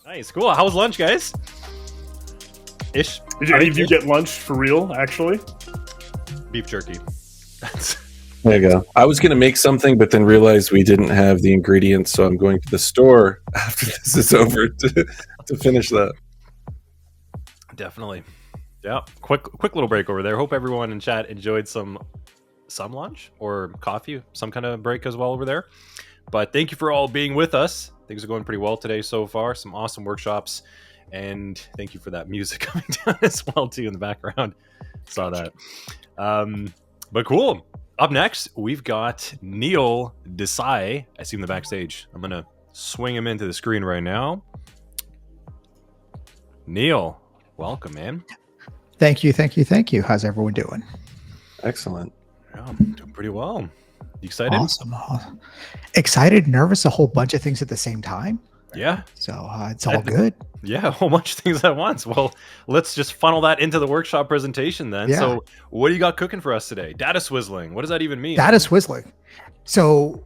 Nice, cool. How was lunch, guys? Ish. Did any of you get lunch for real, actually? Beef jerky. There you go. I was going to make something, but then realized we didn't have the ingredients, so I'm going to the store after this is over to finish that. Definitely. Yeah. Quick little break over there. Hope everyone in chat enjoyed some lunch or coffee, some kind of break as well over there. But thank you for all being with us. Things are going pretty well today so far. Some awesome workshops. And thank you for that music coming down as well, too, in the background. Saw that. But cool. Up next, we've got Neil Desai. I see him in the backstage. I'm going to swing him into the screen right now. Neil, welcome, man. Thank you. How's everyone doing? Excellent. Yeah, I'm doing pretty well. You excited? Awesome. Excited, nervous, a whole bunch of things at the same time. Yeah. So it's all good. Yeah, a whole bunch of things at once. Well, let's just funnel that into the workshop presentation then. Yeah. So what do you got cooking for us today? Data Swizzeling. What does that even mean? Data Swizzeling. So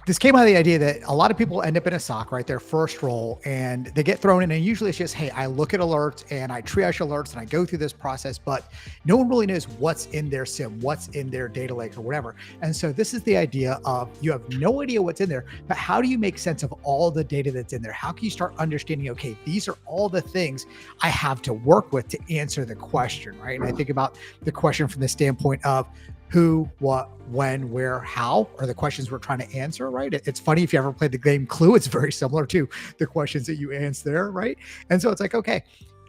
this came out of the idea that a lot of people end up in a SOC, right? Their first role, and they get thrown in, and usually it's just, hey, I look at alerts and I triage alerts and I go through this process, but no one really knows what's in their SIM, what's in their data lake or whatever. And so this is the idea of you have no idea what's in there, but how do you make sense of all the data that's in there? How can you start understanding, okay, these are all the things I have to work with to answer the question, right? And I think about the question from the standpoint of who, what, when, where, how are the questions we're trying to answer, right? It's funny if you ever played the game Clue, it's very similar to the questions that you answer there, right? And so it's like, okay,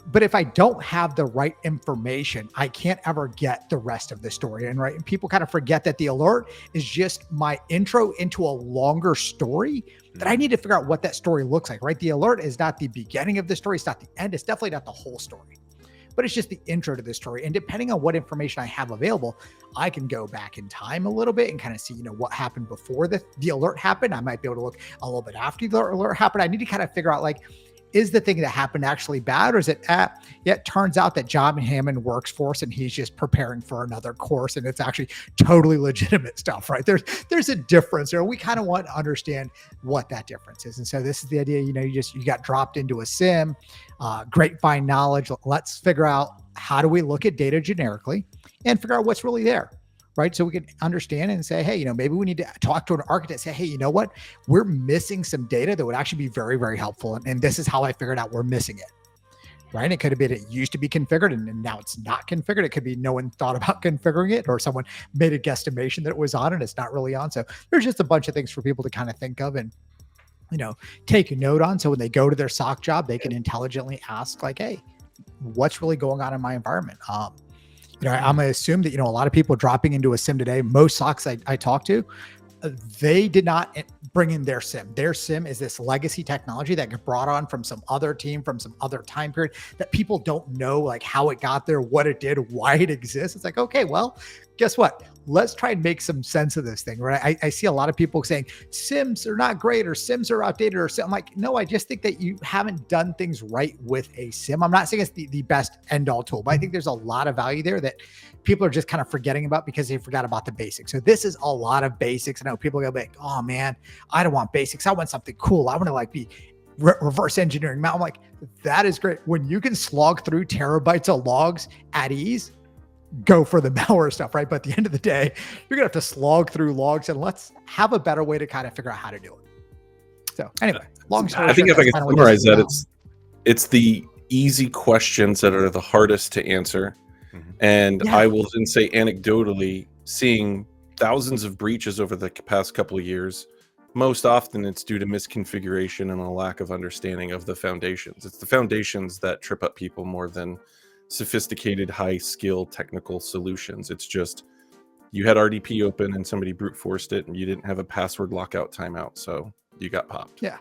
but if I don't have the right information, I can't ever get the rest of the story. And right, and people kind of forget that the alert is just my intro into a longer story that I need to figure out what that story looks like, right? The alert is not the beginning of the story, it's not the end, it's definitely not the whole story, but it's just the intro to the story. And depending on what information I have available, I can go back in time a little bit and kind of see, what happened before the alert happened. I might be able to look a little bit after the alert happened. I need to kind of figure out, like, is the thing that happened actually bad, or is it, it turns out that John Hammond works for us and he's just preparing for another course and it's actually totally legitimate stuff, right? There's a difference there. We kind of want to understand what that difference is. And so this is the idea, you got dropped into a SIM, grapevine knowledge. Let's figure out, how do we look at data generically and figure out what's really there, right? So we can understand and say, hey, maybe we need to talk to an architect, say, hey, you know what? We're missing some data that would actually be very, very helpful. And this is how I figured out we're missing it, right? It could have been, it used to be configured and now it's not configured. It could be no one thought about configuring it, or someone made a guesstimation that it was on and it's not really on. So there's just a bunch of things for people to kind of think of and, take a note on. So when they go to their SOC job, they can intelligently ask, like, hey, what's really going on in my environment? I'm going to assume that, a lot of people dropping into a SIM today, most SOCs I talk to, they did not bring in their SIM. Their SIM is this legacy technology that got brought on from some other team, from some other time period that people don't know, like, how it got there, what it did, why it exists. It's like, okay, well, guess what? Let's try and make some sense of this thing, right? I see a lot of people saying SIMs are not great or SIMs are outdated or I'm like, no, I just think that you haven't done things right with a SIM. I'm not saying it's the best end all tool, but I think there's a lot of value there that people are just kind of forgetting about because they forgot about the basics. So this is a lot of basics. I know people are gonna be like, oh man, I don't want basics. I want something cool. I want to be reverse engineering. I'm like, that is great. When you can slog through terabytes of logs at ease, go for the malware stuff, right? But at the end of the day, you're gonna have to slog through logs, and let's have a better way to kind of figure out how to do it. So anyway, long story I think short, if I can summarize that, it's the easy questions that are the hardest to answer. Mm-hmm. And yeah. I will then say anecdotally, seeing thousands of breaches over the past couple of years, most often it's due to misconfiguration and a lack of understanding of the foundations. It's the foundations that trip up people more than sophisticated, high-skill technical solutions. It's just you had RDP open and somebody brute forced it, and you didn't have a password lockout timeout, so you got popped. Yeah,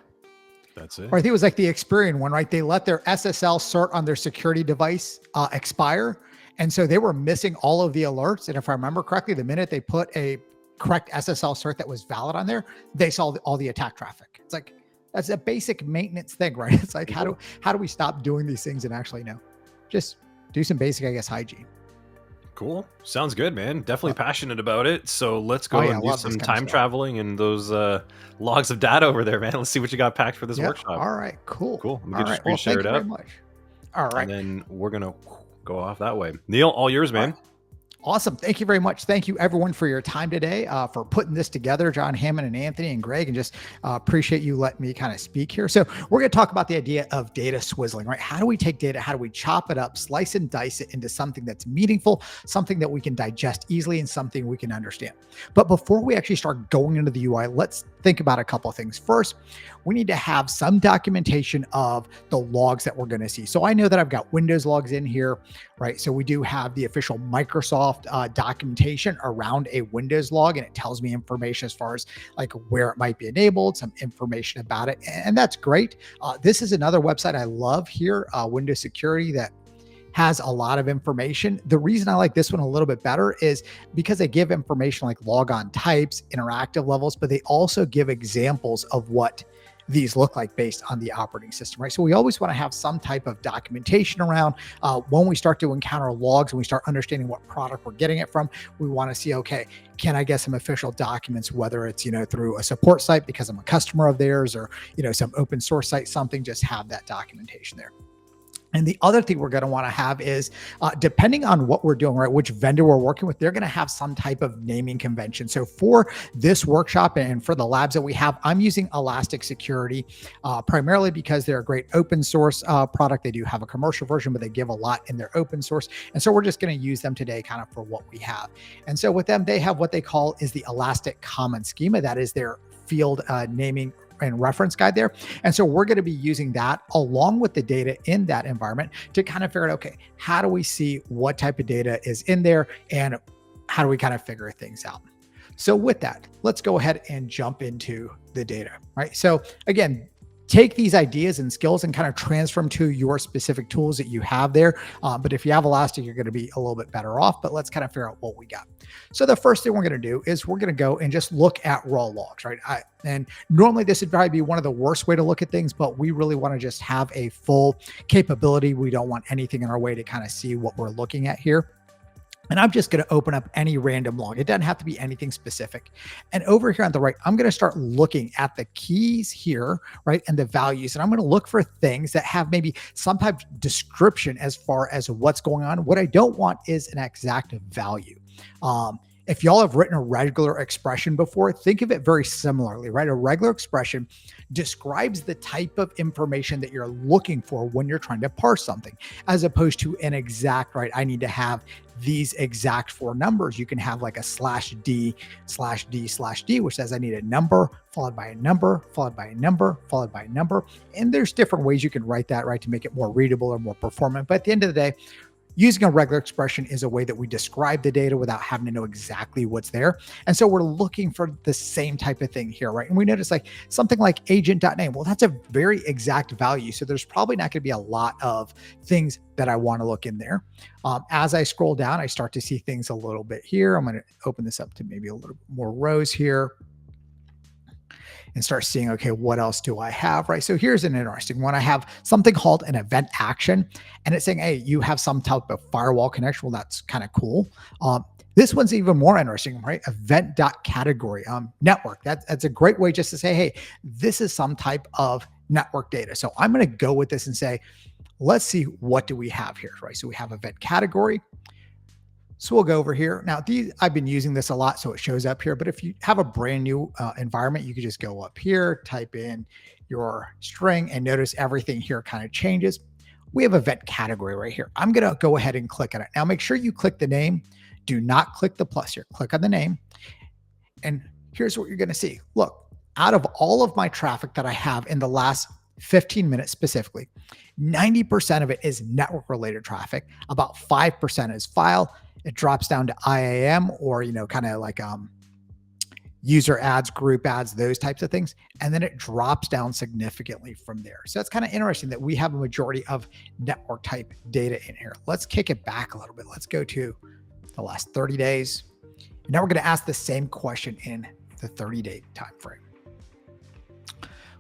that's it. Or I think it was like the Experian one, right? They let their SSL cert on their security device expire, and so they were missing all of the alerts. And if I remember correctly, the minute they put a correct SSL cert that was valid on there, they saw all the attack traffic. It's like, that's a basic maintenance thing, right? It's like, how do we stop doing these things and actually just do some basic, I guess, hygiene. Cool. Sounds good, man. Definitely passionate about it. So let's Oh go yeah, I and do love this some kind of time stuff. traveling and those logs of data over there, man. Let's see what you got packed for this Yeah. workshop. All right. Cool. Cool. Let me All get your right. screen Well, thank shared you very up, much. All and right. then we're gonna go off that way. Neil, all yours, All man. right. Awesome. Thank you very much. Thank you everyone for your time today, for putting this together, John Hammond and Anthony and Greg, and just appreciate you letting me kind of speak here. So we're going to talk about the idea of data swizzling, right? How do we take data? How do we chop it up, slice and dice it into something that's meaningful, something that we can digest easily, and something we can understand? But before we actually start going into the UI, let's think about a couple of things. First, we need to have some documentation of the logs that we're going to see. So I know that I've got Windows logs in here, right? So we do have the official Microsoft documentation around a Windows log, and it tells me information as far as like where it might be enabled, some information about it, and that's great. This is another website I love here, Windows Security, that has a lot of information. The reason I like this one a little bit better is because they give information like logon types, interactive levels, but they also give examples of what these look like based on the operating system, right? So we always want to have some type of documentation around when we start to encounter logs and we start understanding what product we're getting it from. We want to see, okay, can I get some official documents, whether it's, through a support site because I'm a customer of theirs, or, some open source site, something, just have that documentation there. And the other thing we're going to want to have is, depending on what we're doing, right, which vendor we're working with, they're going to have some type of naming convention. So for this workshop and for the labs that we have, I'm using Elastic Security primarily because they're a great open source product. They do have a commercial version, but they give a lot in their open source. And so we're just going to use them today kind of for what we have. And so with them, they have what they call is the Elastic Common Schema. That is their field naming and reference guide there. And so we're going to be using that along with the data in that environment to kind of figure out, okay, how do we see what type of data is in there and how do we kind of figure things out? So with that, let's go ahead and jump into the data, right? So again, take these ideas and skills and kind of transfer them to your specific tools that you have there. But if you have Elastic, you're going to be a little bit better off, but let's kind of figure out what we got. So the first thing we're going to do is we're going to go and just look at raw logs, right? And normally this would probably be one of the worst way to look at things, but we really want to just have a full capability. We don't want anything in our way to kind of see what we're looking at here. And I'm just going to open up any random log. It doesn't have to be anything specific. And over here on the right, I'm going to start looking at the keys here, right? And the values. And I'm going to look for things that have maybe some type of description as far as what's going on. What I don't want is an exact value. If y'all have written a regular expression before, think of it very similarly, right? A regular expression describes the type of information that you're looking for when you're trying to parse something, as opposed to an exact, right? I need to have these exact four numbers. You can have like a /D/D/D, which says I need a number followed by a number, followed by a number, followed by a number. And there's different ways you can write that, right, to make it more readable or more performant. But at the end of the day, using a regular expression is a way that we describe the data without having to know exactly what's there. And so we're looking for the same type of thing here, right? And we notice like something like agent.name. Well, that's a very exact value. So there's probably not going to be a lot of things that I want to look in there. As I scroll down, I start to see things a little bit here. I'm going to open this up to maybe a little more rows here and start seeing, okay, what else do I have, right? So here's an interesting one. I have something called an event action, and it's saying, hey, you have some type of firewall connection. Well, that's kind of cool. This one's even more interesting, right? Event.category, network. That's a great way just to say, hey, this is some type of network data. So I'm going to go with this and say, let's see, what do we have here, right? So we have event category. So we'll go over here. Now, I've been using this a lot, so it shows up here. But if you have a brand new environment, you can just go up here, type in your string, and notice everything here kind of changes. We have event category right here. I'm going to go ahead and click on it. Now, make sure you click the name. Do not click the plus here. Click on the name. And here's what you're going to see. Look, out of all of my traffic that I have in the last 15 minutes specifically, 90% of it is network-related traffic. About 5% is file. It drops down to IAM or, kind of like user ads, group ads, those types of things. And then it drops down significantly from there. So it's kind of interesting that we have a majority of network type data in here. Let's kick it back a little bit. Let's go to the last 30 days. And now we're going to ask the same question in the 30-day time frame.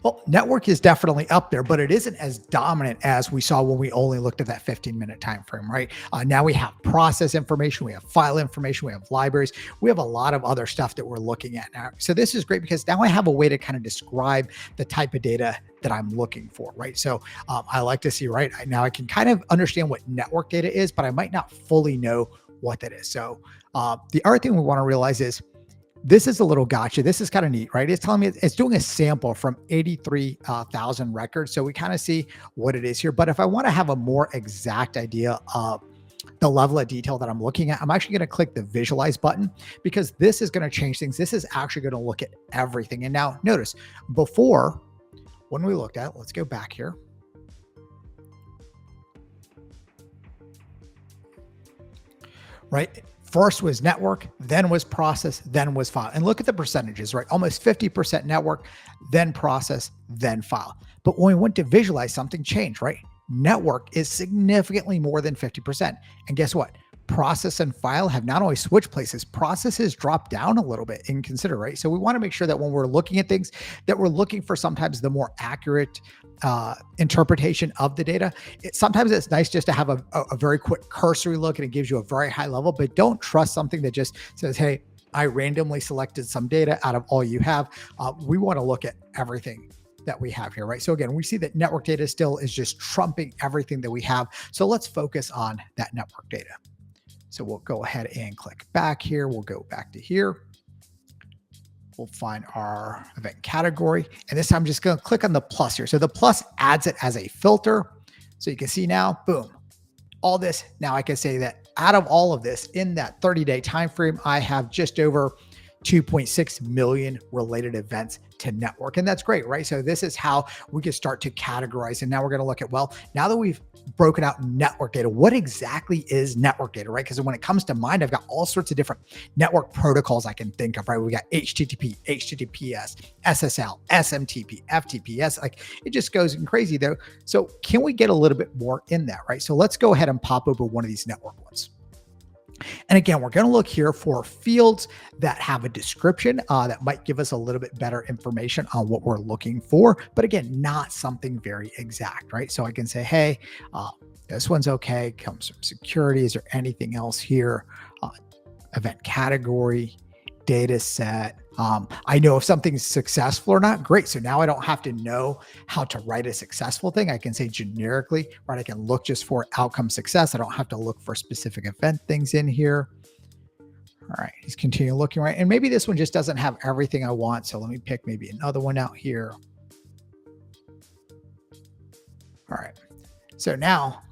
Well, network is definitely up there, but it isn't as dominant as we saw when we only looked at that 15-minute time frame, right? Now we have process information, we have file information, we have libraries, we have a lot of other stuff that we're looking at now. So this is great because now I have a way to kind of describe the type of data that I'm looking for, right? So I like to see, right now I can kind of understand what network data is, but I might not fully know what that is. So the other thing we want to realize is this is a little gotcha. This is kind of neat, right? It's telling me it's doing a sample from 83,000 records. So we kind of see what it is here. But if I want to have a more exact idea of the level of detail that I'm looking at, I'm actually going to click the visualize button because this is going to change things. This is actually going to look at everything. And now notice before when we looked at, let's go back here. Right? First was network, then was process, then was file. And look at the percentages, right? Almost 50% network, then process, then file. But when we went to visualize, something changed, right? Network is significantly more than 50%. And guess what? Process and file have not only switched places, processes drop down a little bit in consider, right? So we want to make sure that when we're looking at things that we're looking for sometimes the more accurate interpretation of the data. Sometimes it's nice just to have a very quick cursory look and it gives you a very high level, but don't trust something that just says, hey, I randomly selected some data out of all you have. We want to look at everything that we have here, right? So again, we see that network data still is just trumping everything that we have. So let's focus on that network data. So we'll go ahead and click back here. We'll go back to here. We'll find our event category. And this time I'm just going to click on the plus here. So the plus adds it as a filter. So you can see now, boom, all this. Now I can say that out of all of this in that 30-day time frame, I have just over 2.6 million related events to network. And that's great, right? So this is how we can start to categorize. And now we're going to look at, well, now that we've broken out network data, what exactly is network data, right? Because when it comes to mind, I've got all sorts of different network protocols I can think of, right? We got HTTP, HTTPS, SSL, SMTP, FTPS, like it just goes crazy though. So can we get a little bit more in that, right? So let's go ahead and pop open one of these network ones. And again, we're going to look here for fields that have a description that might give us a little bit better information on what we're looking for. But again, not something very exact, right? So I can say, hey, this one's okay. Comes from security. Is there anything else here? Event category, data set. I know if something's successful or not, great. So now I don't have to know how to write a successful thing. I can say generically, right? I can look just for outcome success. I don't have to look for specific event things in here. All right, he's continuing looking, right? And maybe this one just doesn't have everything I want. So let me pick maybe another one out here. All right, so now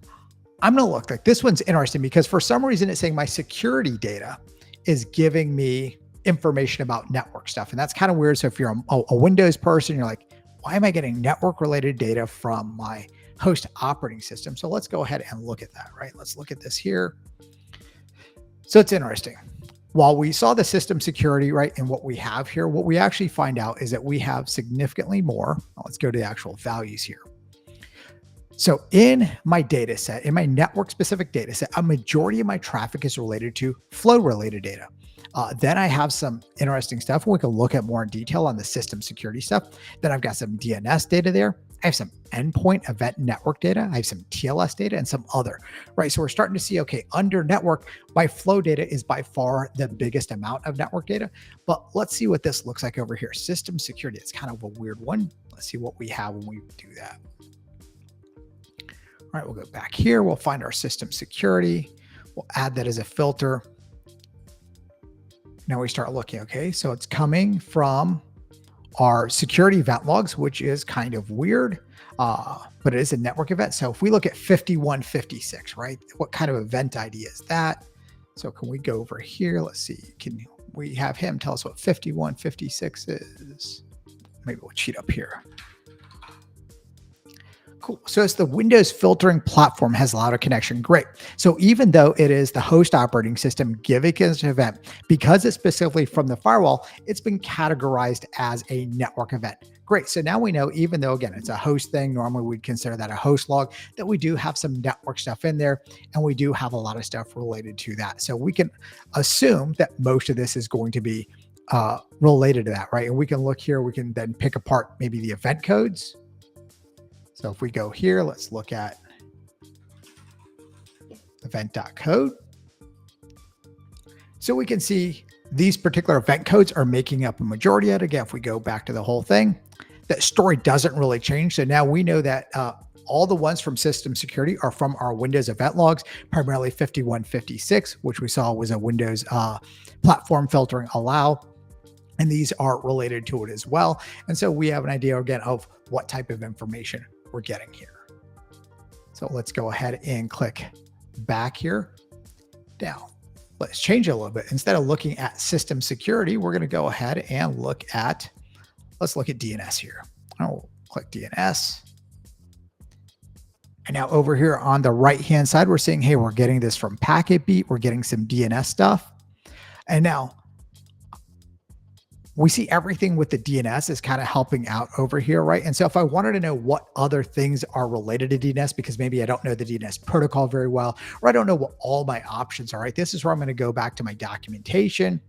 I'm gonna look like this one's interesting because for some reason it's saying my security data is giving me information about network stuff. And that's kind of weird. So if you're a Windows person, you're like, why am I getting network related data from my host operating system? So let's go ahead and look at that, right? Let's look at this here. So it's interesting. While we saw the system security, right, and what we have here, what we actually find out is that we have significantly more. Let's go to the actual values here. So in my data set, in my network specific data set, a majority of my traffic is related to flow related data. Then I have some interesting stuff. We can look at more in detail on the system security stuff. Then I've got some DNS data there. I have some endpoint event network data. I have some TLS data and some other, right? So we're starting to see, okay, under network, my flow data is by far the biggest amount of network data. But let's see what this looks like over here. System security, it's kind of a weird one. Let's see what we have when we do that. All right, we'll go back here. We'll find our system security. We'll add that as a filter. Now we start looking, okay, so it's coming from our security event logs, which is kind of weird, but it is a network event. So if we look at 5156, right, what kind of event ID is that? So can we go over here? Let's see, can we have him tell us what 5156 is? Maybe we'll cheat up here. Cool. So it's the Windows filtering platform has a lot of connection. Great. So even though it is the host operating system giving us an event, because it's specifically from the firewall, it's been categorized as a network event. Great. So now we know, even though, again, it's a host thing, normally we'd consider that a host log, that we do have some network stuff in there, and we do have a lot of stuff related to that. So we can assume that most of this is going to be related to that, right? And we can look here, we can then pick apart maybe the event codes. So if we go here, let's look at event.code. So we can see these particular event codes are making up a majority of it. Again, if we go back to the whole thing, that story doesn't really change. So now we know that all the ones from system security are from our Windows event logs, primarily 5156, which we saw was a Windows platform filtering allow. And these are related to it as well. And so we have an idea again of what type of information we're getting here. So let's go ahead and click back here. Now, let's change it a little bit. Instead of looking at system security, we're going to go ahead and look at, let's look at DNS here. I'll click DNS. And now over here on the right-hand side, we're saying, hey, we're getting this from PacketBeat. We're getting some DNS stuff. And now we see everything with the DNS is kind of helping out over here, right? And so if I wanted to know what other things are related to DNS, because maybe I don't know the DNS protocol very well, or I don't know what all my options are, right? This is where I'm going to go back to my documentation.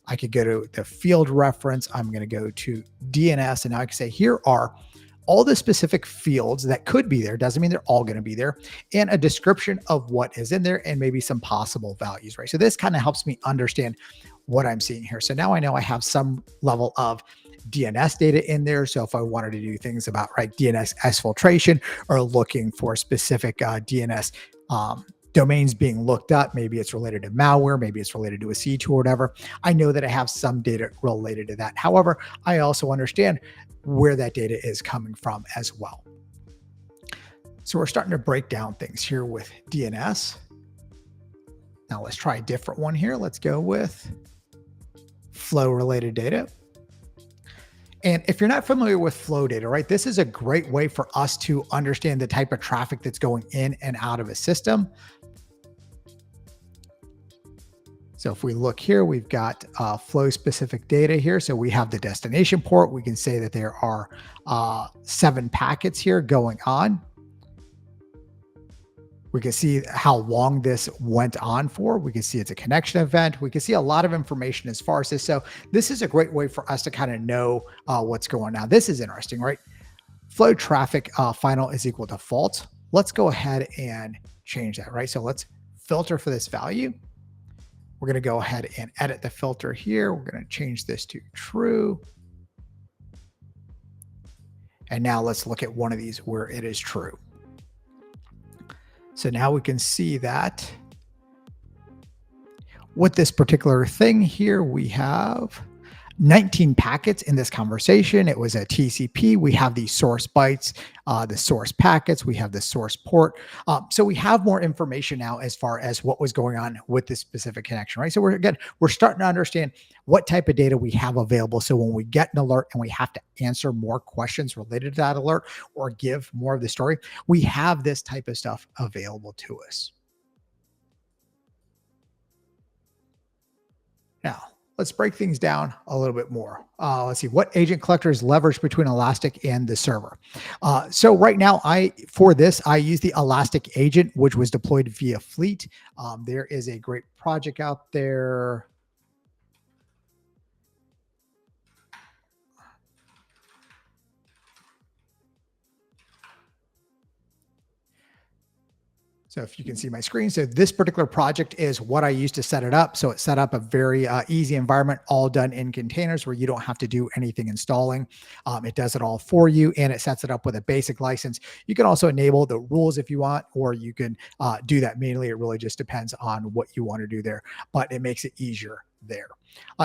I could go to the field reference. I'm going to go to DNS. And now I can say, here are all the specific fields that could be there. Doesn't mean they're all going to be there, and a description of what is in there and maybe some possible values, right? So this kind of helps me understand what I'm seeing here. So now I know I have some level of DNS data in there. So if I wanted to do things about DNS exfiltration or looking for specific DNS domains being looked up, maybe it's related to malware, maybe it's related to a C2 or whatever, I know that I have some data related to that. However, I also understand where that data is coming from as well. So we're starting to break down things here with DNS. Now let's try a different one here. Let's go with flow related data. And if you're not familiar with flow data, right, this is a great way for us to understand the type of traffic that's going in and out of a system. So if we look here, we've got flow specific data here. So we have the destination port. We can say that there are 7 packets here going on. We can see how long this went on for. We can see it's a connection event. We can see a lot of information as far as this. So this is a great way for us to kind of know what's going on. This is interesting, right? Flow traffic final is equal to false. Let's go ahead and change that, right? So let's filter for this value. We're going to go ahead and edit the filter here. We're going to change this to true. And now let's look at one of these where it is true. So now we can see that with this particular thing here, we have 19 packets in this conversation. It was a TCP. We have the source bytes, the source packets. We have the source port. So we have more information now as far as what was going on with this specific connection, right? So we're starting to understand what type of data we have available. So when we get an alert and we have to answer more questions related to that alert or give more of the story, we have this type of stuff available to us. Now, let's break things down a little bit more. Let's see what agent collector is leveraged between Elastic and the server. So right now, for this, I use the Elastic agent, which was deployed via Fleet. There is a great project out there. So if you can see my screen, so this particular project is what I used to set it up. So it set up a very easy environment, all done in containers where you don't have to do anything installing. It does it all for you, and it sets it up with a basic license. You can also enable the rules if you want, or you can do that manually. It really just depends on what you want to do there, but it makes it easier there.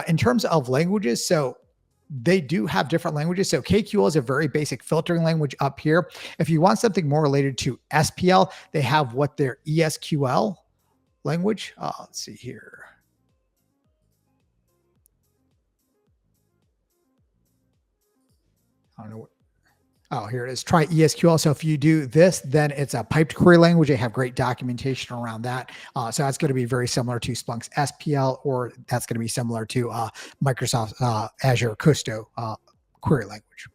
In terms of languages, so they do have different languages. So KQL is a very basic filtering language up here. If you want something more related to SPL, they have what their ESQL language. Let's see here. I don't know what. Oh, here it is. Try ESQL. So if you do this, then it's a piped query language. They have great documentation around that. So that's going to be very similar to Splunk's SPL, or that's going to be similar to Microsoft Azure Custo query language.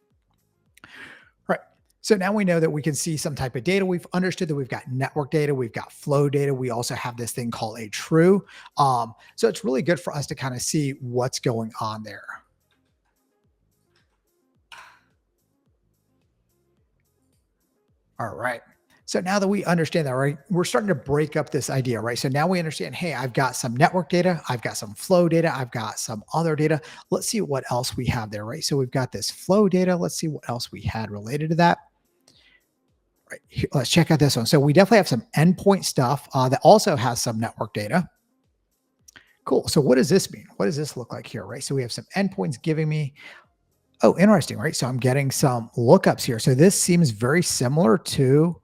Right. So now we know that we can see some type of data. We've understood that we've got network data, we've got flow data. We also have this thing called a true. So it's really good for us to kind of see what's going on there. All right. So now that we understand that, right, we're starting to break up this idea, right? So now we understand, hey, I've got some network data, I've got some flow data, I've got some other data. Let's see what else we have there, right? So we've got this flow data. Let's see what else we had related to that. Right here, let's check out this one. So we definitely have some endpoint stuff that also has some network data. Cool. So what does this mean? What does this look like here, right? So we have some endpoints giving me, oh, interesting, right? So I'm getting some lookups here. So this seems very similar to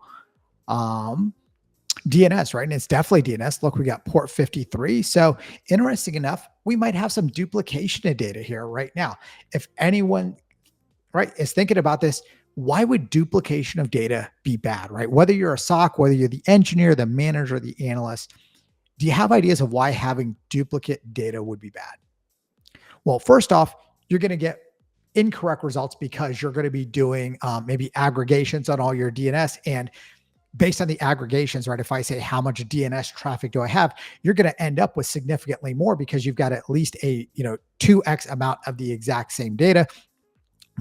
DNS, right? And it's definitely DNS. Look, we got port 53. So interesting enough, we might have some duplication of data here right now. If anyone, right, is thinking about this, why would duplication of data be bad, right? Whether you're a SOC, whether you're the engineer, the manager, the analyst, do you have ideas of why having duplicate data would be bad? Well, first off, you're going to get incorrect results because you're going to be doing maybe aggregations on all your DNS, and based on the aggregations, right? If I say how much DNS traffic do I have, you're going to end up with significantly more because you've got at least a 2x amount of the exact same data.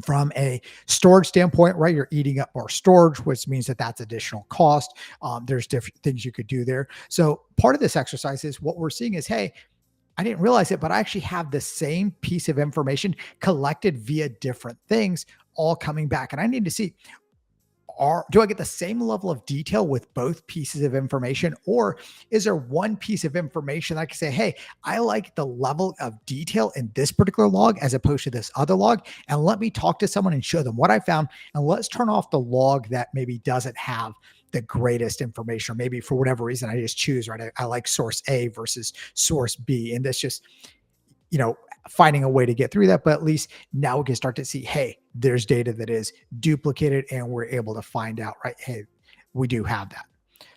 From a storage standpoint, right? You're eating up more storage, which means that that's additional cost. There's different things you could do there. So part of this exercise is what we're seeing is, hey, I didn't realize it, but I actually have the same piece of information collected via different things all coming back. And I need to see, do I get the same level of detail with both pieces of information, or is there one piece of information that I can say, hey, I like the level of detail in this particular log as opposed to this other log, and let me talk to someone and show them what I found, and let's turn off the log that maybe doesn't have the greatest information, or maybe for whatever reason I just choose, right? I like source A versus source B, and that's just, finding a way to get through that. But at least now we can start to see, hey, there's data that is duplicated, and we're able to find out, right? Hey, we do have that.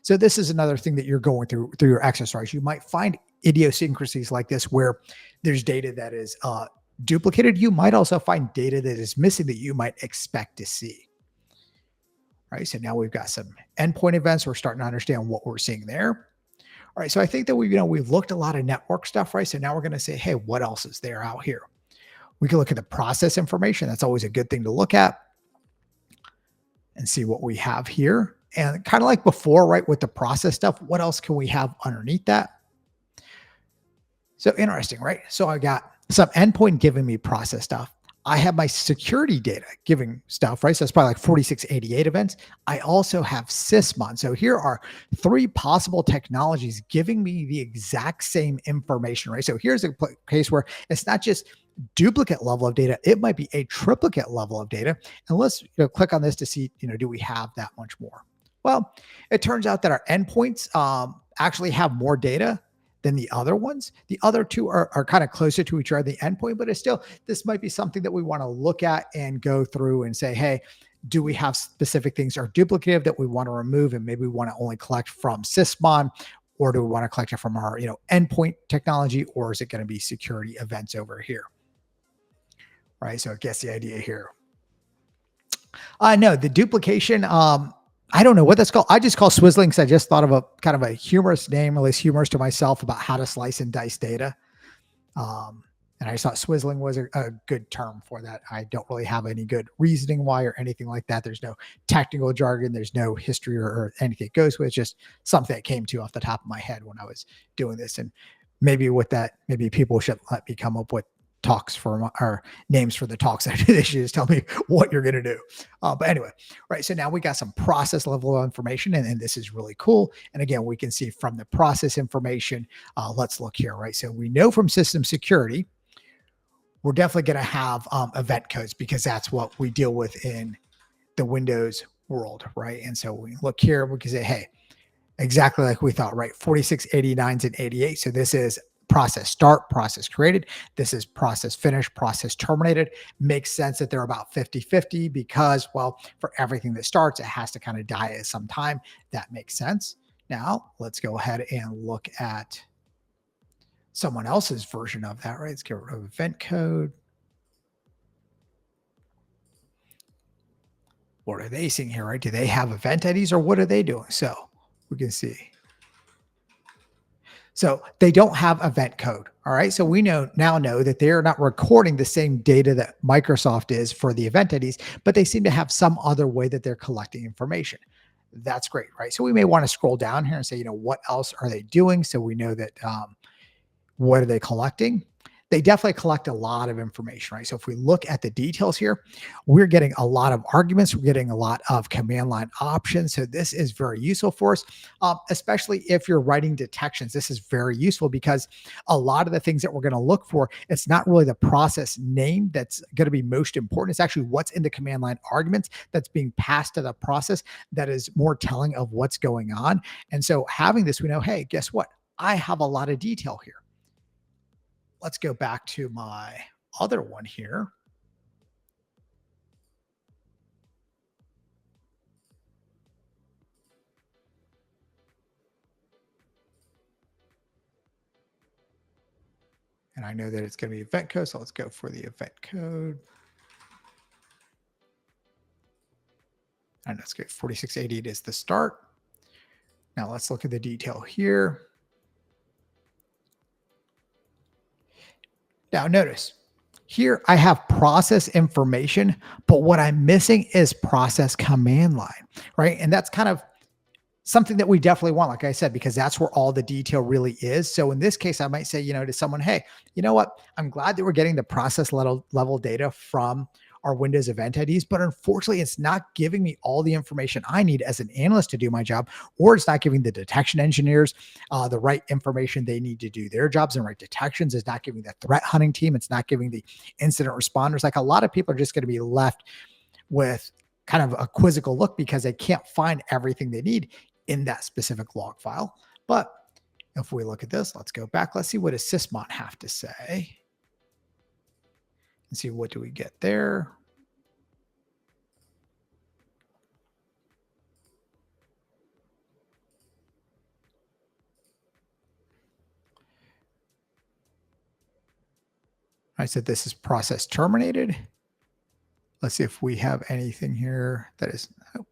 So this is another thing that you're going through your exercise. You might find idiosyncrasies like this where there's data that is duplicated. You might also find data that is missing that you might expect to see. Right. So now we've got some endpoint events. We're starting to understand what we're seeing there. All right, so I think that we've looked a lot of network stuff, right? So now we're going to say, hey, what else is there out here? We can look at the process information. That's always a good thing to look at and see what we have here. And kind of like before, right, with the process stuff, what else can we have underneath that? So interesting, right? So I got some endpoint giving me process stuff. I have my security data giving stuff, right? So it's probably like 4688 events. I also have Sysmon. So here are 3 possible technologies giving me the exact same information, right? So here's a case where it's not just duplicate level of data, it might be a triplicate level of data. And let's click on this to see, do we have that much more? Well, it turns out that our endpoints actually have more data than the other ones. The other 2 are kind of closer to each other, the endpoint, but it's still, this might be something that we want to look at and go through and say, hey, do we have specific things that are duplicative that we want to remove, and maybe we want to only collect from Sysmon, or do we want to collect it from our endpoint technology, or is it going to be security events over here? Right. So I guess the idea here. No, the duplication, I don't know what that's called. I just call Swizzeling because I just thought of a kind of a humorous name, at least humorous to myself, about how to slice and dice data. And I just thought Swizzeling was a good term for that. I don't really have any good reasoning why or anything like that. There's no technical jargon. There's no history or anything it goes with. It's just something that came to off the top of my head when I was doing this. And maybe with that, maybe people should let me come up with talks for our names for the talks. They should just tell me what you're going to do. But anyway, right. So now we got some process level of information, and this is really cool. And again, we can see from the process information, let's look here, right? So we know from system security, we're definitely going to have event codes because that's what we deal with in the Windows world, right? And so we look here, we can say, hey, exactly like we thought, right? 4689s and 88. So this is process start, process created. This is process finished, process terminated. Makes sense that they're about 50-50 because, well, for everything that starts, it has to kind of die at some time. That makes sense. Now let's go ahead and look at someone else's version of that, right? Let's get rid of event code. what are they seeing here, right? Do they have event IDs or what are they doing? So we can see. So they don't have event code. All right. So we now know that they're not recording the same data that Microsoft is for the event IDs, but they seem to have some other way that they're collecting information. That's great, right? So we may want to scroll down here and say, what else are they doing? So we know that what are they collecting? They definitely collect a lot of information, right? So if we look at the details here, we're getting a lot of arguments. We're getting a lot of command line options. So this is very useful for us, especially if you're writing detections. This is very useful because a lot of the things that we're going to look for, it's not really the process name that's going to be most important. It's actually what's in the command line arguments that's being passed to the process that is more telling of what's going on. And so having this, we know, hey, guess what? I have a lot of detail here. Let's go back to my other one here. And I know that it's going to be event code. So let's go for the event code. And let's go 4688 is the start. Now let's look at the detail here. Now notice here I have process information, but what I'm missing is process command line, right? And that's kind of something that we definitely want, like I said, because that's where all the detail really is. So in this case, I might say, to someone, hey, you know what? I'm glad that we're getting the process level data from our Windows event IDs, but unfortunately, it's not giving me all the information I need as an analyst to do my job, or it's not giving the detection engineers the right information they need to do their jobs and right detections. It's not giving the threat hunting team. It's not giving the incident responders. Like a lot of people are just going to be left with kind of a quizzical look because they can't find everything they need in that specific log file. But if we look at this, let's go back. Let's see what does Sysmon have to say. Let's see, what do we get there? I said this is process terminated. Let's see if we have anything here that is. Oh,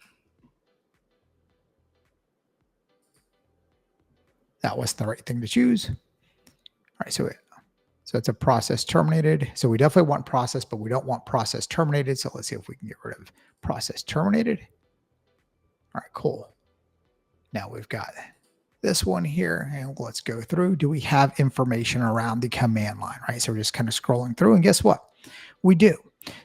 that was the right thing to choose. All right, so it's a process terminated. So we definitely want process, but we don't want process terminated. So let's see if we can get rid of process terminated. All right, cool. Now we've got this one here, and let's go through. Do we have information around the command line, right? So we're just kind of scrolling through, and guess what? We do.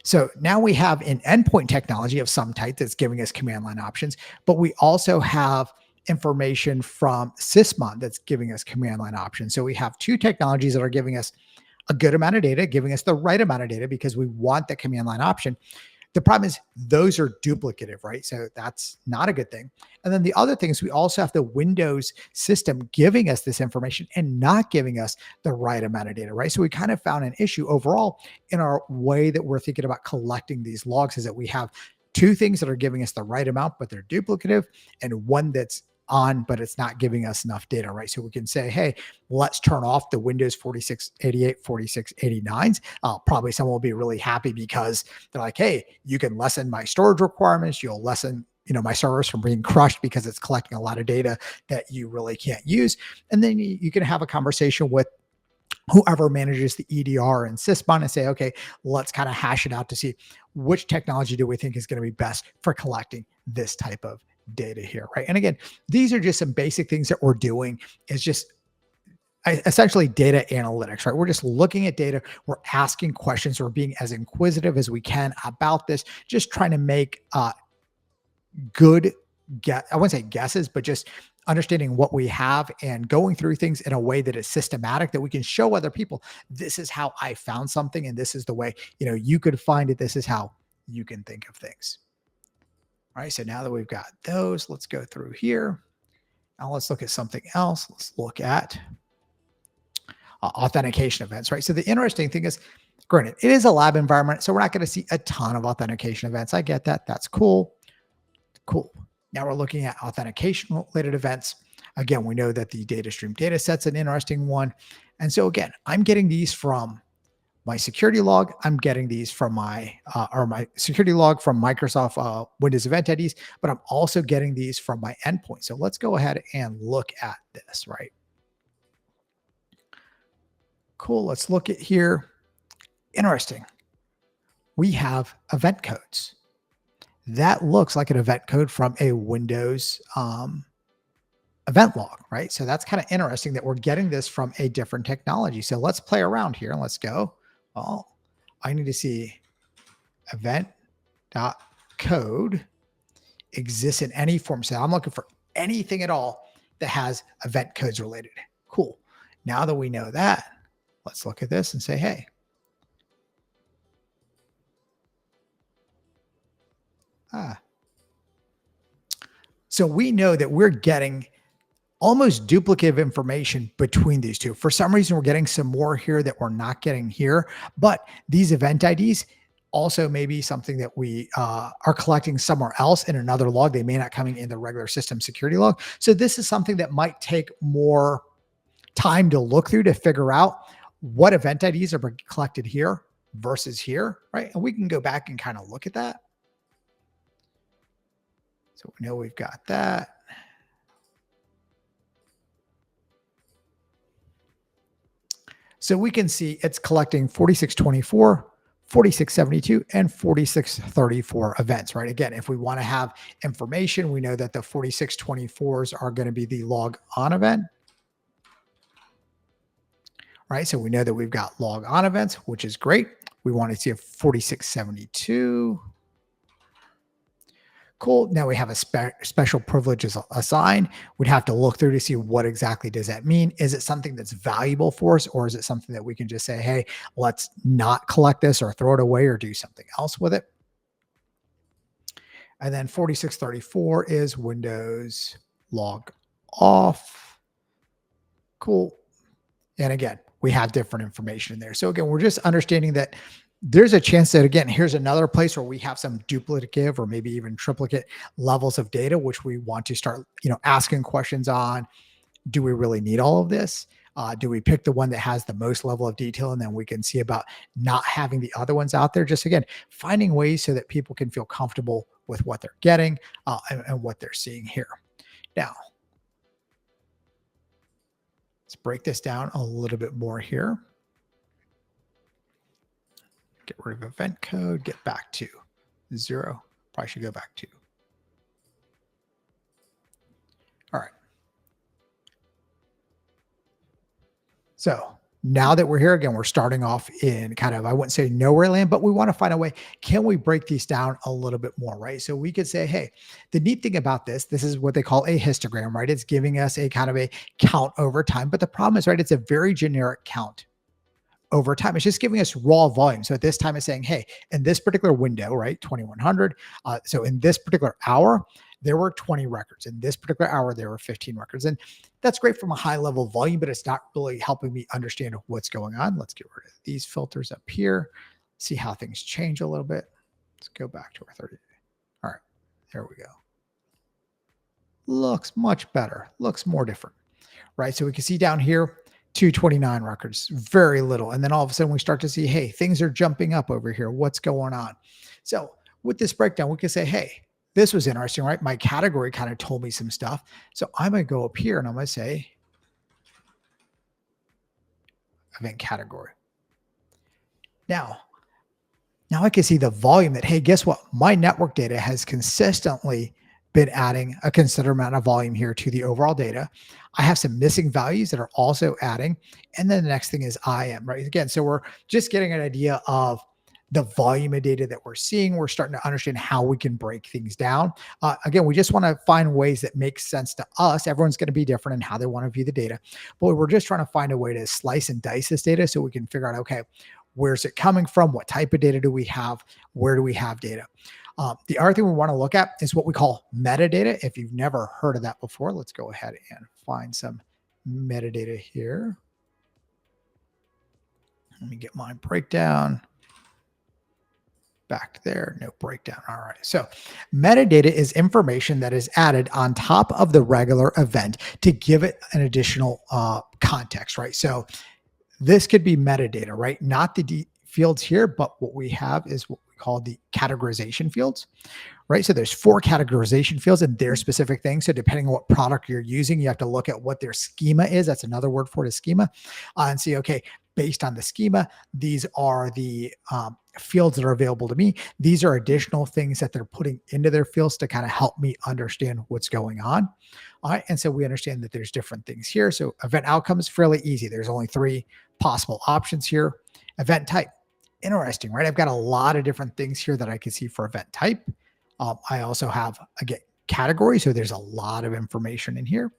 So now we have an endpoint technology of some type that's giving us command line options, but we also have information from Sysmon that's giving us command line options. So we have two technologies that are giving us a good amount of data, giving us the right amount of data because we want the command line option. The problem is those are duplicative, right? So that's not a good thing. And then the other thing is we also have the Windows system giving us this information and not giving us the right amount of data, right? So we kind of found an issue overall in our way that we're thinking about collecting these logs, is that we have two things that are giving us the right amount, but they're duplicative, and one that's on, but it's not giving us enough data, right? So we can say, hey, let's turn off the Windows 4688, 4689s. Probably someone will be really happy because they're like, hey, you can lessen my storage requirements. You'll lessen my servers from being crushed because it's collecting a lot of data that you really can't use. And then you can have a conversation with whoever manages the EDR and Sysmon and say, okay, let's kind of hash it out to see which technology do we think is going to be best for collecting this type of data here, right? And again, these are just some basic things that we're doing. Is just essentially data analytics, right? We're just looking at data. We're asking questions. We're being as inquisitive as we can about this, just trying to make good I wouldn't say guesses, but just understanding what we have and going through things in a way that is systematic, that we can show other people, this is how I found something, and this is the way, you could find it. This is how you can think of things. All right, so now that we've got those, let's go through here. Now let's look at something else. Let's look at authentication events, right? So the interesting thing is, granted, it is a lab environment, so we're not going to see a ton of authentication events. I get that. That's cool. Cool. Now we're looking at authentication related events. Again, we know that the data stream data set's an interesting one. And so again, I'm getting these from My security log, I'm getting these from my security log from Microsoft Windows Event IDs, but I'm also getting these from my endpoint. So let's go ahead and look at this, right? Cool. Let's look at here. Interesting. We have event codes. That looks like an event code from a Windows event log, right? So that's kind of interesting that we're getting this from a different technology. So let's play around here and let's go. Well, I need to see event.code exists in any form. So I'm looking for anything at all that has event codes related. Cool. Now that we know that, let's look at this and say, hey, so we know that we're getting almost duplicative information between these two. For some reason, we're getting some more here that we're not getting here, but these event IDs also may be something that we are collecting somewhere else in another log. They may not come in the regular system security log. So this is something that might take more time to look through to figure out what event IDs are collected here versus here, right? And we can go back and kind of look at that. So we know we've got that. So we can see it's collecting 4624, 4672, and 4634 events, right? Again, if we want to have information, we know that the 4624s are going to be the log on event, right? So we know that we've got log on events, which is great. We want to see a 4672. Cool. Now we have a special privileges assigned. We'd have to look through to see what exactly does that mean. Is it something that's valuable for us, or is it something that we can just say, hey, let's not collect this or throw it away or do something else with it? And then 4634 is Windows log off. Cool. And again, we have different information in there. So again, we're just understanding that there's a chance that, again, here's another place where we have some duplicative or maybe even triplicate levels of data, which we want to start, asking questions on. Do we really need all of this? Do we pick the one that has the most level of detail, and then we can see about not having the other ones out there? Just, again, finding ways so that people can feel comfortable with what they're getting and what they're seeing here. Now, let's break this down a little bit more here. Get rid of event code, get back to 0. Probably should go back to. All right. So now that we're here again, we're starting off in kind of, I wouldn't say nowhere land, but we want to find a way. Can we break these down a little bit more, right? So we could say, hey, the neat thing about this is what they call a histogram, right? It's giving us a kind of a count over time. But the problem is, right, it's a very generic count over time. It's just giving us raw volume. So at this time it's saying, hey, in this particular window, right, 2100. So in this particular hour, there were 20 records. In this particular hour, there were 15 records. And that's great from a high level volume, but it's not really helping me understand what's going on. Let's get rid of these filters up here. See how things change a little bit. Let's go back to our 30. All right, there we go. Looks much better. Looks more different, right? So we can see down here, 229 records, very little. And then all of a sudden we start to see, hey, things are jumping up over here. What's going on? So with this breakdown, we can say, hey, this was interesting, right? My category kind of told me some stuff. So I'm going to go up here and I'm going to say event category. Now I can see the volume that, hey, guess what? My network data has consistently been adding a considerable amount of volume here to the overall data. I have some missing values that are also adding. And then the next thing is IAM, right? Again, so we're just getting an idea of the volume of data that we're seeing. We're starting to understand how we can break things down. Again, we just want to find ways that make sense to us. Everyone's going to be different in how they want to view the data, but we're just trying to find a way to slice and dice this data so we can figure out, okay, where's it coming from? What type of data do we have? Where do we have data? The other thing we want to look at is what we call metadata. If you've never heard of that before, let's go ahead and find some metadata here. Let me get my breakdown. Back there, no breakdown. All right. So metadata is information that is added on top of the regular event to give it an additional context, right? So this could be metadata, right? Not the fields here, but what we have is what we call the categorization fields, right? So there's 4 categorization fields and their specific things. So depending on what product you're using, you have to look at what their schema is. That's another word for it, is schema, and see, okay, based on the schema, these are the fields that are available to me. These are additional things that they're putting into their fields to kind of help me understand what's going on. All right. And so we understand that there's different things here. So event outcome is fairly easy. There's only 3 possible options here. Event type. Interesting, right? I've got a lot of different things here that I can see for event type. I also have, again, category. So there's a lot of information in here.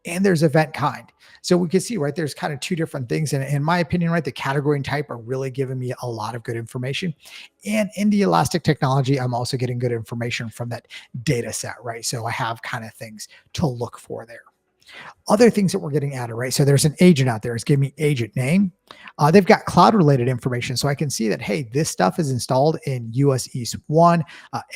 And there's event kind. So we can see, right, there's kind of 2 different things. And in my opinion, right, the category and type are really giving me a lot of good information. And in the Elastic technology, I'm also getting good information from that data set, right? So I have kind of things to look for there. Other things that we're getting added, right? So there's an agent out there. It's giving me agent name. They've got cloud related information. So I can see that, hey, this stuff is installed in US East 1,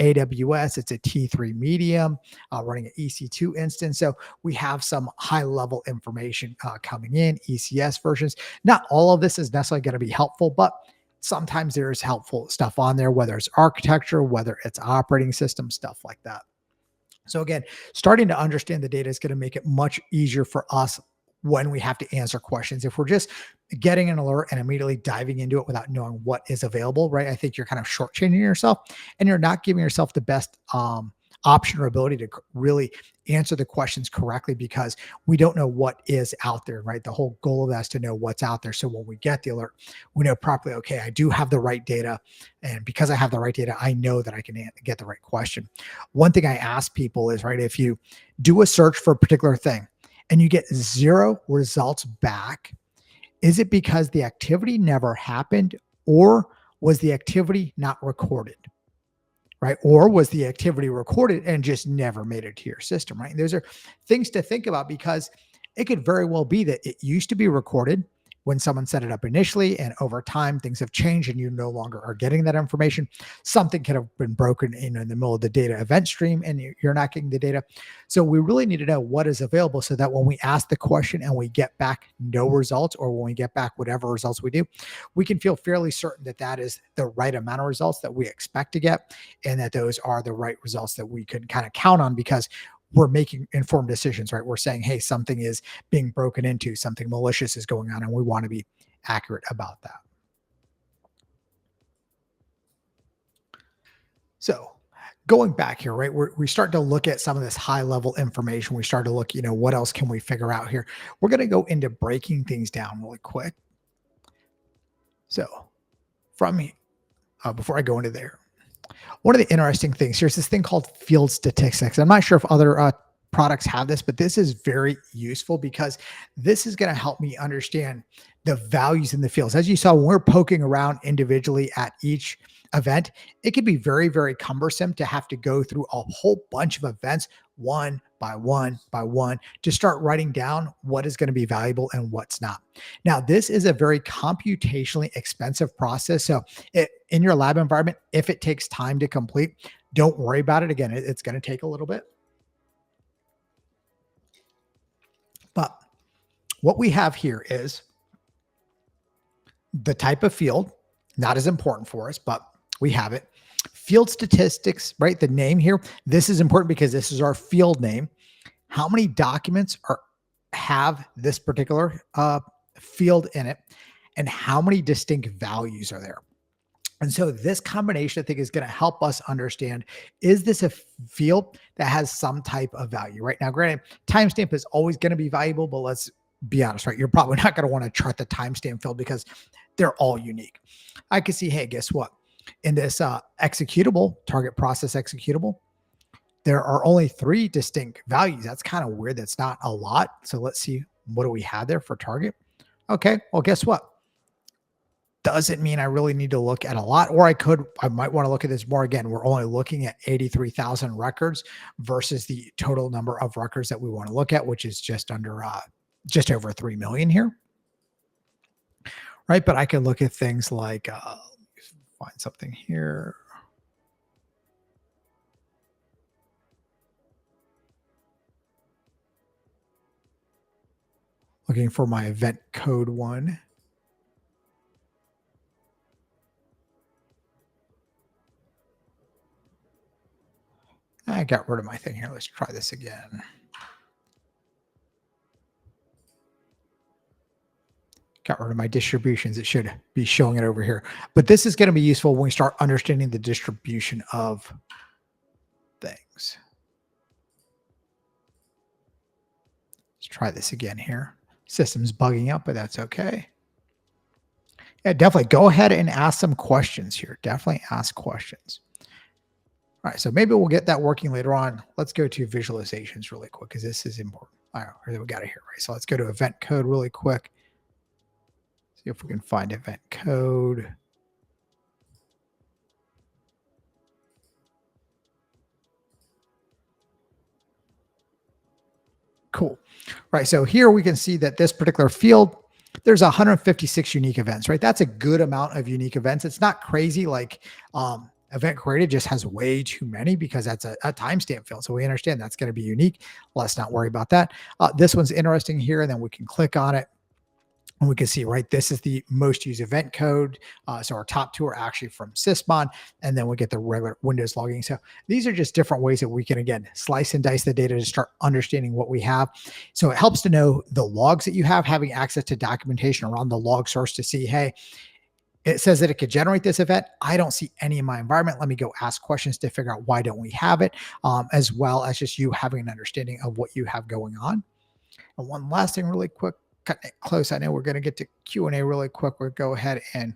AWS. It's a T3 medium running an EC2 instance. So we have some high level information coming in, ECS versions. Not all of this is necessarily going to be helpful, but sometimes there's helpful stuff on there, whether it's architecture, whether it's operating system, stuff like that. So again, starting to understand the data is going to make it much easier for us when we have to answer questions. If we're just getting an alert and immediately diving into it without knowing what is available, right? I think you're kind of shortchanging yourself and you're not giving yourself the best option or ability to really answer the questions correctly because we don't know what is out there, right? The whole goal of that is to know what's out there. So when we get the alert, we know properly, okay, I do have the right data. And because I have the right data, I know that I can get the right question. One thing I ask people is, right, if you do a search for a particular thing and you get 0 results back, is it because the activity never happened or was the activity not recorded? Right? Or was the activity recorded and just never made it to your system, right? And those are things to think about because it could very well be that it used to be recorded when someone set it up initially, and over time things have changed and you no longer are getting that information. Something could have been broken in the middle of the data event stream and you're not getting the data. So we really need to know what is available so that when we ask the question and we get back no results, or when we get back whatever results we do, we can feel fairly certain that that is the right amount of results that we expect to get and that those are the right results that we can kind of count on because we're making informed decisions, right? We're saying, hey, something is being broken into, something malicious is going on, and we want to be accurate about that. So going back here, right, we start to look at some of this high level information. We start to look, what else can we figure out here? We're going to go into breaking things down really quick. So from me, before I go into there, one of the interesting things, here's this thing called field statistics. I'm not sure if other products have this, but this is very useful because this is going to help me understand the values in the fields. As you saw, when we're poking around individually at each event, it can be very, very cumbersome to have to go through a whole bunch of events one by one by one to start writing down what is going to be valuable and what's not. Now, this is a very computationally expensive process. So in your lab environment, if it takes time to complete, don't worry about it. Again, it's going to take a little bit. But what we have here is the type of field, not as important for us, but we have it. Field statistics, right? The name here, this is important because this is our field name. How many documents have this particular field in it, and how many distinct values are there? And so this combination, I think, is going to help us understand, is this a field that has some type of value? Right now, granted, timestamp is always going to be valuable, but let's be honest, right? You're probably not going to want to chart the timestamp field because they're all unique. I can see, hey, guess what? In this executable, target process executable, there are only 3 distinct values. That's kind of weird. That's not a lot. So let's see, what do we have there for target? Okay, well, guess what? Doesn't mean I really need to look at a lot, or I might want to look at this more. Again, we're only looking at 83,000 records versus the total number of records that we want to look at, which is just over 3 million here. Right. But I can look at things like, find something here. Looking for my event code one. I got rid of my thing here. Let's try this again. Got rid of my distributions. It should be showing it over here. But this is going to be useful when we start understanding the distribution of things. Let's try this again here. System's bugging out, but that's okay. Yeah, definitely go ahead and ask some questions here. Definitely ask questions. All right, so maybe we'll get that working later on. Let's go to visualizations really quick because this is important. All right, we got it here, right? So let's go to event code really quick. See if we can find event code. Cool. Right. So here we can see that this particular field, there's 156 unique events, right? That's a good amount of unique events. It's not crazy like event created just has way too many because that's a timestamp field. So we understand that's going to be unique. Let's not worry about that. This one's interesting here, and then we can click on it. And we can see, right, this is the most used event code. So our top two are actually from Sysmon, and then we get the regular Windows logging. So these are just different ways that we can, again, slice and dice the data to start understanding what we have. So it helps to know the logs that you have, having access to documentation around the log source to see, hey, it says that it could generate this event. I don't see any in my environment. Let me go ask questions to figure out why don't we have it, as well as just you having an understanding of what you have going on. And one last thing really quick, cutting it close. I know we're going to get to Q&A really quick. We'll go ahead and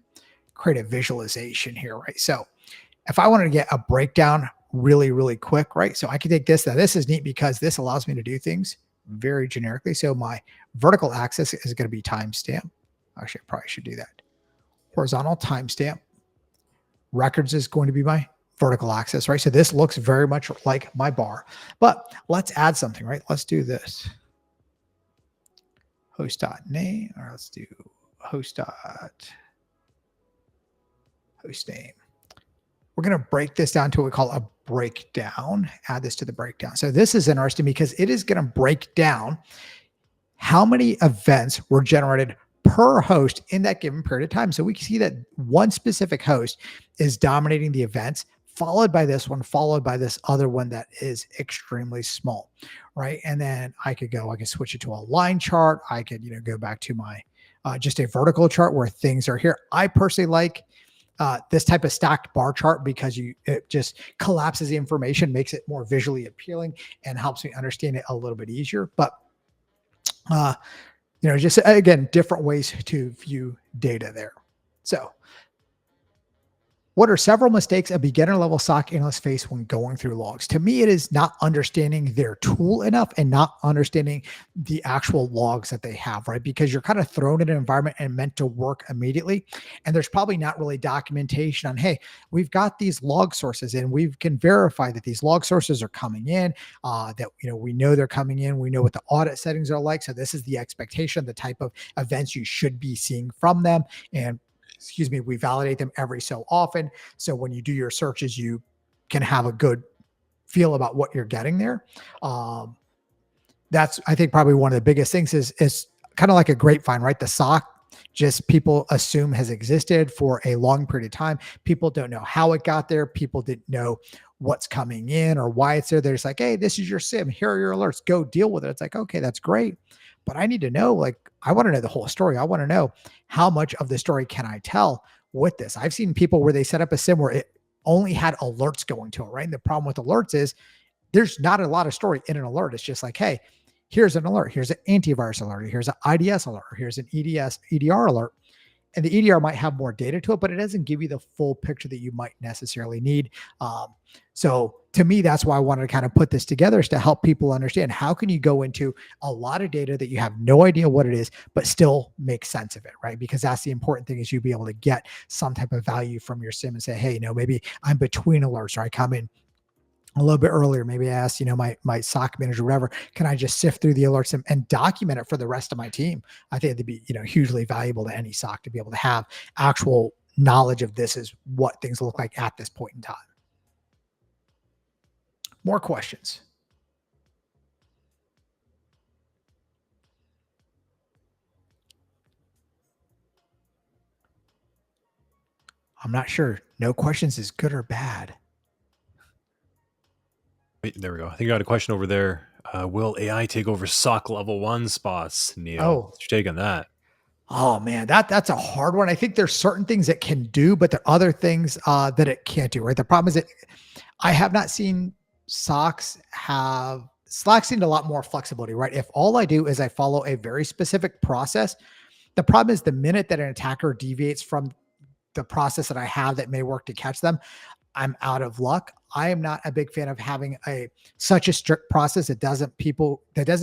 create a visualization here, right? So if I wanted to get a breakdown really, really quick, right? So I can take this. Now this is neat because this allows me to do things very generically. So my vertical axis is going to be timestamp. Actually, I probably should do that. Horizontal timestamp. Records is going to be my vertical axis, right? So this looks very much like my bar, but let's add something, right? Let's do this. Host.name, or let's do host name. We're going to break this down to what we call a breakdown. Add this to the breakdown. So this is interesting because it is going to break down how many events were generated per host in that given period of time. So we can see that one specific host is dominating the events, followed by this one, followed by this other one that is extremely small, right? And then I could switch it to a line chart. I could, go back to my just a vertical chart where things are here. I personally like this type of stacked bar chart because it just collapses the information, makes it more visually appealing, and helps me understand it a little bit easier. But just again, different ways to view data there. So what are several mistakes a beginner level SOC analyst face when going through logs? To me, it is not understanding their tool enough and not understanding the actual logs that they have, right? Because you're kind of thrown in an environment and meant to work immediately. And there's probably not really documentation on, hey, we've got these log sources and we can verify that these log sources are coming in, that, we know they're coming in. We know what the audit settings are like. So this is the expectation, the type of events you should be seeing from them. And we validate them every so often. So when you do your searches, you can have a good feel about what you're getting there. That's, I think, probably one of the biggest things is kind of like a grapevine, right? The SOC, just people assume has existed for a long period of time. People don't know how it got there. People didn't know what's coming in or why it's there. They're just like, hey, this is your SIM. Here are your alerts. Go deal with it. It's like, okay, that's great. But I need to know, I want to know the whole story. I want to know how much of the story can I tell with this. I've seen people where they set up a SIM where it only had alerts going to it, right? And the problem with alerts is there's not a lot of story in an alert. It's just like, hey, here's an alert. Here's an antivirus alert. Here's an IDS alert. Here's an EDR alert. And the EDR might have more data to it, but it doesn't give you the full picture that you might necessarily need. So to me, that's why I wanted to kind of put this together, is to help people understand how can you go into a lot of data that you have no idea what it is, but still make sense of it, right? Because that's the important thing, is you be able to get some type of value from your SIM and say, hey, maybe I'm between alerts, or I come in a little bit earlier. Maybe I asked, my SOC manager, whatever, can I just sift through the alerts and document it for the rest of my team? I think it'd be, hugely valuable to any SOC to be able to have actual knowledge of this is what things look like at this point in time. More questions? I'm not sure. No questions is good or bad. Wait, there we go. I think you got a question over there. Will AI take over SOC level 1 spots, Neil? Oh. What's your take on that? Oh man, that's a hard one. I think there's certain things it can do, but there are other things that it can't do. Right. The problem is that I have not seen SOCs have Slack's seen a lot more flexibility. Right. If all I do is I follow a very specific process, the problem is the minute that an attacker deviates from the process that I have that may work to catch them, I'm out of luck. I am not a big fan of having such a strict process that doesn't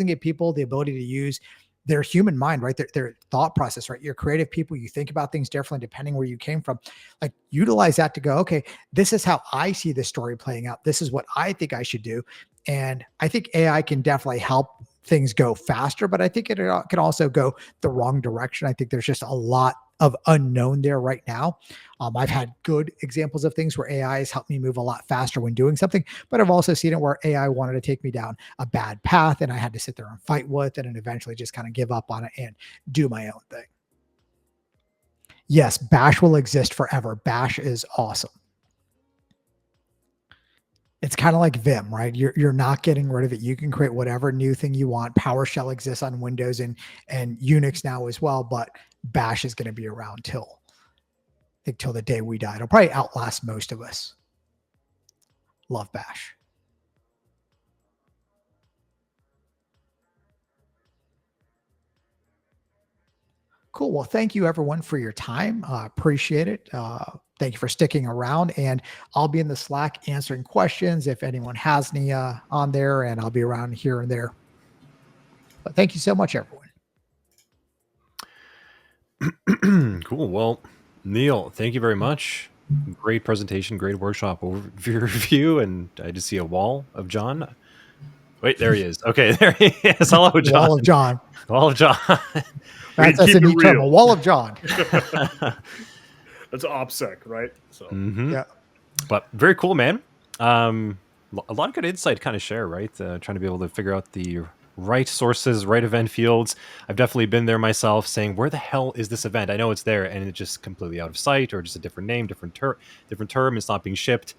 give people the ability to use their human mind, right? Their thought process, right? You're creative people. You think about things differently depending where you came from. Like utilize that to go, okay, this is how I see the story playing out. This is what I think I should do. And I think AI can definitely help things go faster, but I think it can also go the wrong direction. I think there's just a lot of unknown there right now. I've had good examples of things where AI has helped me move a lot faster when doing something, but I've also seen it where AI wanted to take me down a bad path and I had to sit there and fight with it and eventually just kind of give up on it and do my own thing. Yes, Bash will exist forever. Bash is awesome. It's kind of like Vim, right? You're not getting rid of it. You can create whatever new thing you want. PowerShell exists on Windows and Unix now as well, but Bash is going to be around till the day we die. It'll probably outlast most of us. Love Bash. Cool. Well, thank you everyone for your time. Appreciate it. Thank you for sticking around, and I'll be in the Slack answering questions if anyone has any on there, and I'll be around here and there. But thank you so much, everyone. Cool. Well, Neil, thank you very much. Great presentation, great workshop overview, and I just see a wall of John. Wait, there he is. Okay, there he is. Hello, John. Wall of John. Wall of John. That's a new term. A wall of John. That's OPSEC, right? So Yeah. But very cool, man. A lot of good insight kind of share, right? Trying to be able to figure out the right sources, right event fields. I've definitely been there myself saying, where the hell is this event? I know it's there and it's just completely out of sight or just a different name, different term. It's not being shipped.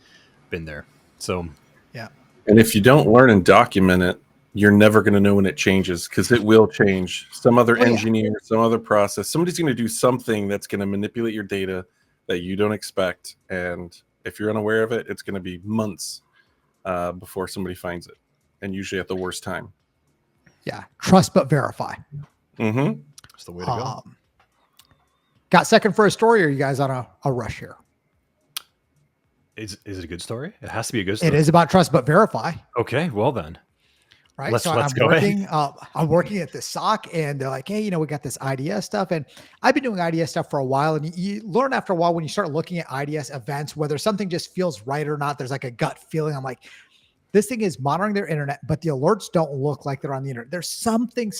Been there. So, yeah. And if you don't learn and document it, you're never going to know when it changes, because it will change. Some other engineer, some other process, somebody's going to do something that's going to manipulate your data that you don't expect. And if you're unaware of it, it's going to be months before somebody finds it, and usually at the worst time. Yeah. Trust but verify. Mm-hmm. That's the way to go. Got second for a story, or are you guys on a rush here? Is it a good story? It has to be a good story. It is about trust but verify. Okay, well then. Right. Let's I'm go working. I'm working at the SOC, and they're like, hey, we got this IDS stuff. And I've been doing IDS stuff for a while. And you learn after a while when you start looking at IDS events, whether something just feels right or not. There's like a gut feeling. I'm like, this thing is monitoring their internet, but the alerts don't look like they're on the internet. There's something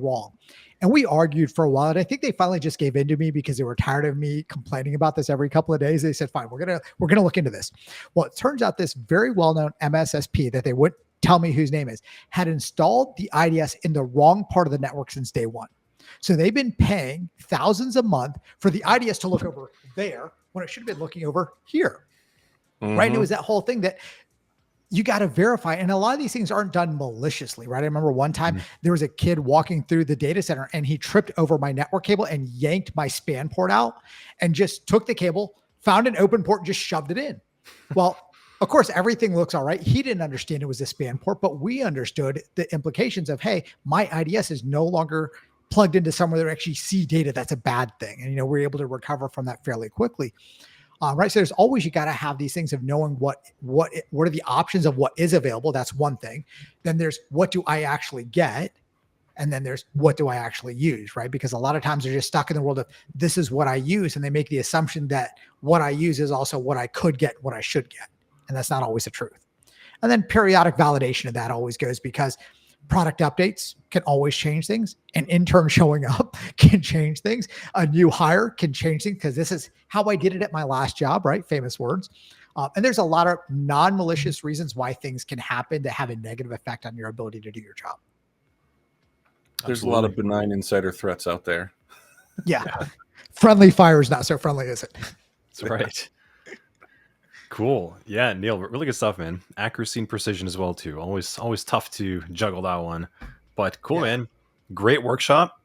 wrong. And we argued for a while. And I think they finally just gave in to me because they were tired of me complaining about this every couple of days. They said, fine, we're gonna look into this. Well, it turns out this very well-known MSSP that they wouldn't tell me whose name is, had installed the IDS in the wrong part of the network since day one. So they've been paying thousands a month for the IDS to look over there when it should have been looking over here. Mm-hmm. Right. And it was that whole thing that you got to verify. And a lot of these things aren't done maliciously, right? I remember one time there was a kid walking through the data center and he tripped over my network cable and yanked my span port out and just took the cable, found an open port, and just shoved it in. Well, of course, everything looks all right. He didn't understand it was a span port, but we understood the implications of, hey, my IDS is no longer plugged into somewhere that actually see data. That's a bad thing. And, we're able to recover from that fairly quickly. Right. So there's always, you got to have these things of knowing what are the options of what is available. That's one thing. Then there's what do I actually get? And then there's what do I actually use, right? Because a lot of times they're just stuck in the world of this is what I use. And they make the assumption that what I use is also what I could get, what I should get. And that's not always the truth. And then periodic validation of that always goes, because product updates can always change things. An intern showing up can change things. A new hire can change things, because this is how I did it at my last job, right? Famous words. And there's a lot of non-malicious reasons why things can happen that have a negative effect on your ability to do your job. There's a lot of benign insider threats out there. Yeah. Friendly fire is not so friendly, is it? That's right. Cool. Yeah, Neil, really good stuff, man. Accuracy and precision as well too. Always tough to juggle that one. But cool, Yeah. man. Great workshop.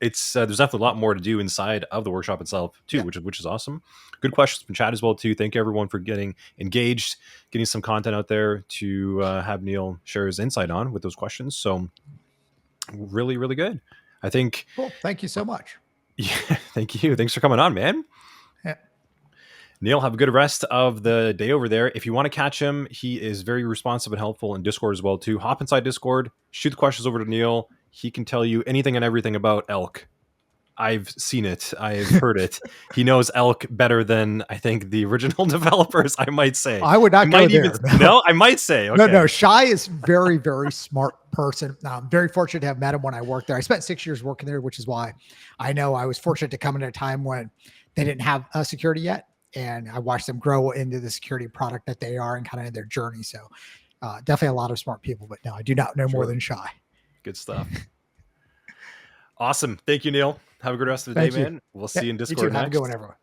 It's there's definitely a lot more to do inside of the workshop itself too, Yeah. which is awesome. Good questions from chat as well too. Thank you everyone for getting engaged, getting some content out there to have Neil share his insight on with those questions. So really, really good. I think. Cool. Thank you so much. Yeah, thank you. Thanks for coming on, man. Yeah. Neil, have a good rest of the day over there. If you want to catch him, he is very responsive and helpful in Discord as well too. Hop inside Discord, shoot the questions over to Neil. He can tell you anything and everything about elk. I've seen it. I've heard it. He knows elk better than I think the original developers, I might say. I would not go there. No, I might say. Okay. No. Shai is very, very smart person. I'm very fortunate to have met him when I worked there. I spent 6 years working there, which is why I know I was fortunate to come in at a time when they didn't have security yet. And I watched them grow into the security product that they are and kind of in their journey. So definitely a lot of smart people, but no, I do not know more than Shai. Good stuff. Awesome. Thank you, Neil. Have a good rest of the day, man. We'll see you in Discord next. Have a good one, everyone.